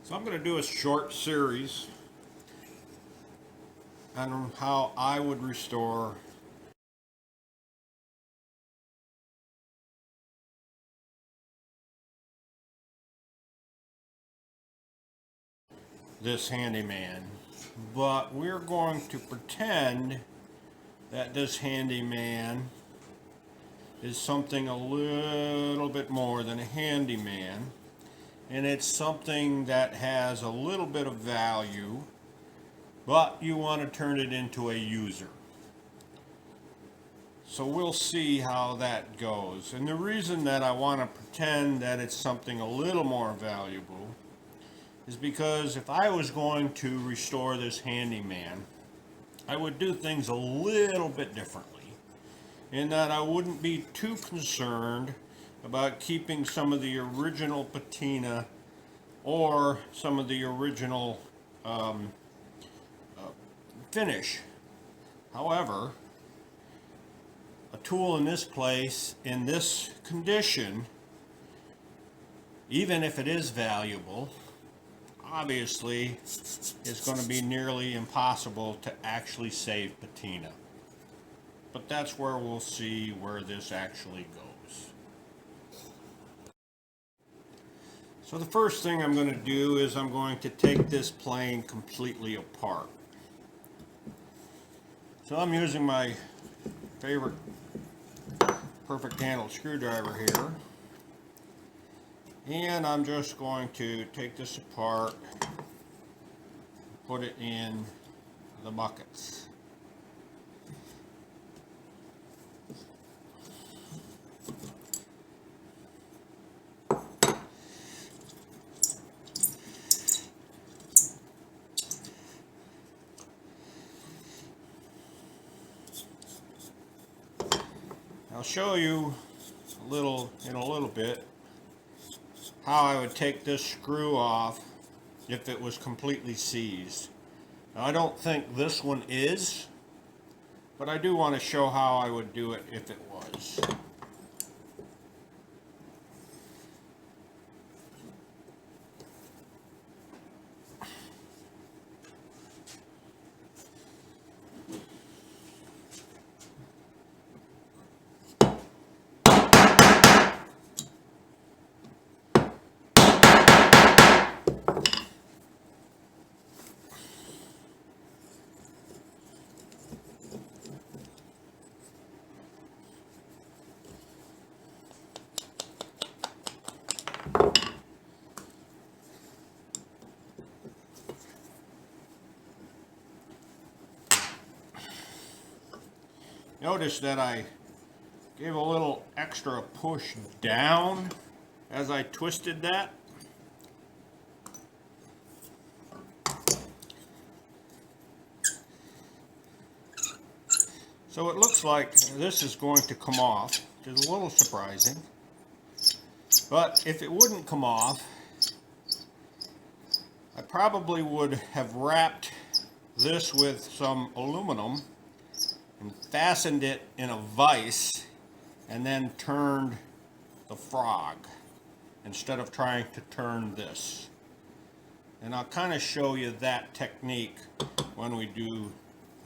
So I'm going to do a short series on how I would restore this handyman. But we're going to pretend that this handyman is something a little bit more than a handyman. And it's something that has a little bit of value, but you want to turn it into a user. So we'll see how that goes. And the reason that I want to pretend that it's something a little more valuable is because if I was going to restore this handyman, I would do things a little bit differently. In that I wouldn't be too concerned about keeping some of the original patina or some of the original finish. However, a tool in this place, in this condition, even if it is valuable, obviously is going to be nearly impossible to actually save patina. But that's where we'll see where this actually goes. So the first thing I'm going to do is I'm going to take this plane completely apart. So I'm using my favorite perfect handled screwdriver here, and I'm just going to take this apart, put it in the buckets. I'll show you in a little bit how I would take this screw off if it was completely seized. Now, I don't think this one is, but I do want to show how I would do it if it was. Notice that I gave a little extra push down as I twisted that. So it looks like this is going to come off, which is a little surprising. But if it wouldn't come off, I probably would have wrapped this with some aluminum and fastened it in a vise and then turned the frog instead of trying to turn this. And I'll kind of show you that technique when we do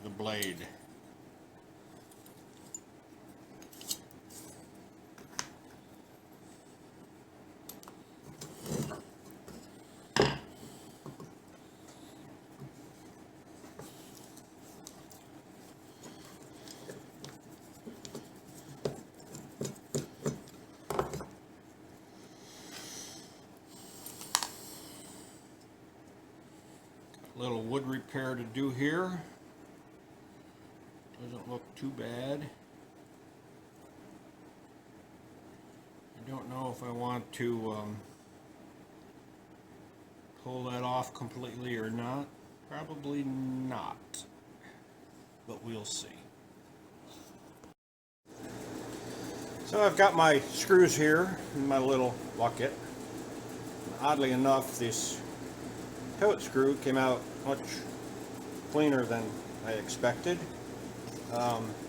the blade. Little wood repair to do here. Doesn't look too bad. I don't know if I want to pull that off completely or not. Probably not, but we'll see. So I've got my screws here in my little bucket. Oddly enough, this pivot screw came out much cleaner than I expected.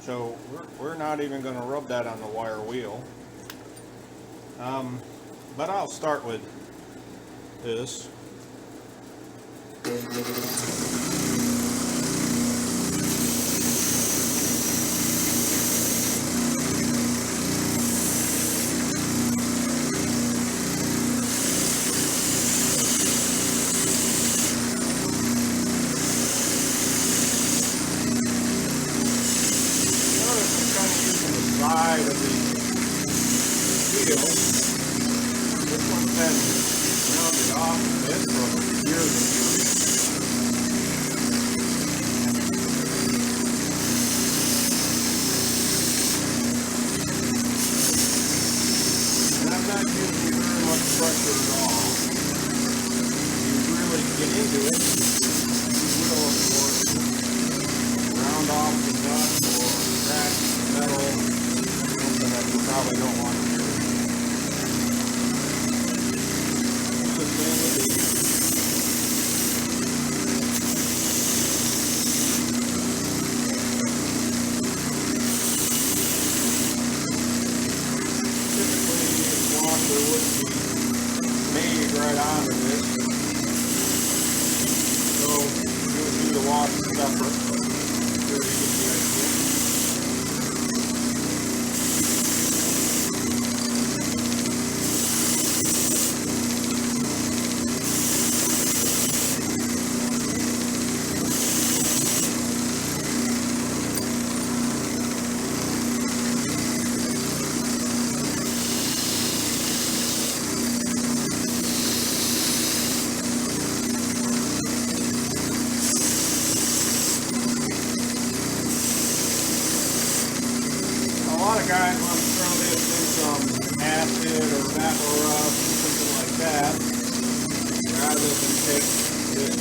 So we're not even going to rub that on the wire wheel. But I'll start with this. Notice I'm kind of using the side of the wheel. This one's been rounded off a bit from years and years. And I'm not using very much pressure at all. If you really get into it, you will, of course, round off the nut or scratch the metal, something that you probably don't want to do. It's the same with these. Typically, this washer would be made right onto this. So, you would do the washer separate, but here you get the idea. A lot of guys want to throw this in some acid or Vapor-Rub, something like that, rather than take this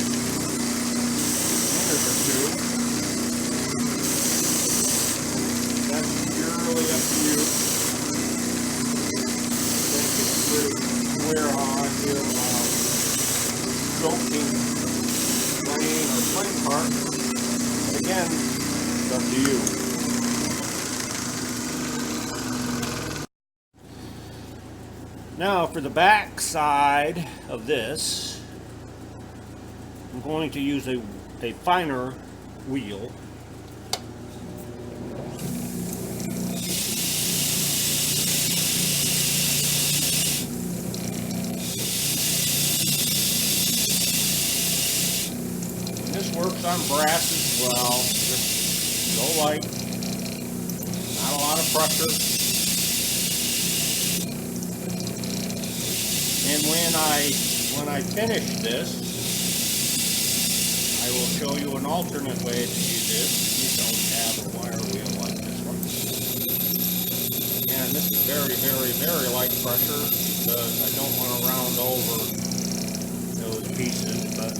minute or two. That's purely up to you. I think it's pretty clear how I feel about soaking plain or plain part. But again, it's up to you. Now for the back side of this, I'm going to use a finer wheel. And this works on brass as well, just go light, not a lot of pressure. And when I finish this, I will show you an alternate way to use this if you don't have a wire wheel like this one. And this is very, very, very light pressure because I don't want to round over those pieces, but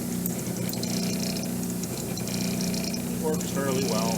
it works fairly well.